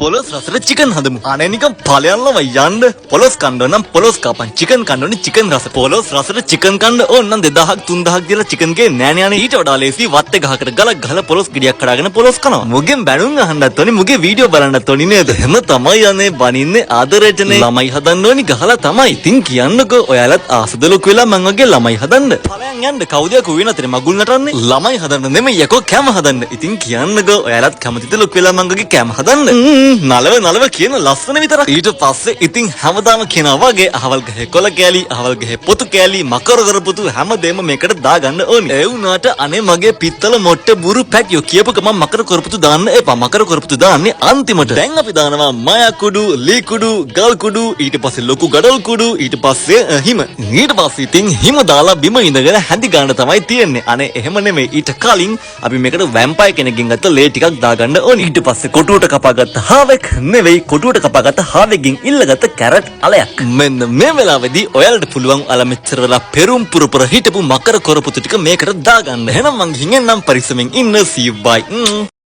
Polos rasanya chicken hadamu. Aneh nikam palian lo yand. Polos kando nam polos kapan. Chicken kando ni chicken rasa. Polos rasanya chicken kando. Oh nan dedahak tundahak jela chicken ke nane ane. Ito ada lesi watte gahakar gala polos gediak kadagana polos kana. Mungkin bandung handa toni mungkin video balanda toni ne. Hema tamai ane baninne adarejane. Lamai hadanno ni gahala tamai. Think yanno ko oyalat asudelo kuila mangage lamai hadanne. Palian yand kaudia kuina tere magul natanne. Lamai hadanne neme yako cam hadanne. Think yanno ko oyalat kamatitelo kuila mangage cam hadanne. නලව කියන ලස්සන විතරක් ඊට පස්සේ ඉතින් හැමදාම කියනවා වගේ අහවල් ගහේ කොළ කෑලි අහවල් ගහේ පොතු කෑලි මකර කරපුතු හැමදේම මේකට දාගන්න ඕනි ඒ වුණාට අනේ මගේ පිත්තල මොට්ටේ බුරු පැටියෝ කියපු ගමන් මකර කරපුතු දාන්න එපා මකර කරපුතු දාන්නේ අන්තිමට දැන් අපි දානවා මායා කුඩු ලී කුඩු ගල් කුඩු ඊට පස්සේ ලොකු ගඩොල් කුඩු ඊට පස්සේ හිම ඊට පස්සේ ඉතින් හිම දාලා බිම ඉඳගෙන හැඳි ගන්න තමයි තියෙන්නේ අනේ එහෙම නෙමෙයි ඊට කලින් අපි මේකට වැම්පයර් කෙනෙක්ගෙන් ගත්ත ලේ ටිකක් දාගන්න ඕනි ඊට පස්සේ කොටුවට කපාගත්ත හාවෙක් නෙවෙයි කොටුවට කපාගත්ත හාවෙකින් ඉල්ලගත්ත කැරට් අලයක් මෙන්න මේ වෙලාවේදී ඔයාලට පුළුවන් අල මෙච්චර වෙලා පෙරුම් පුරපුර හිටපු මකර කරපුතු ටික මේකට දාගන්න එහෙනම් මං ගිහින් එන්නම් පරිස්සමෙන් ඉන්න see you bye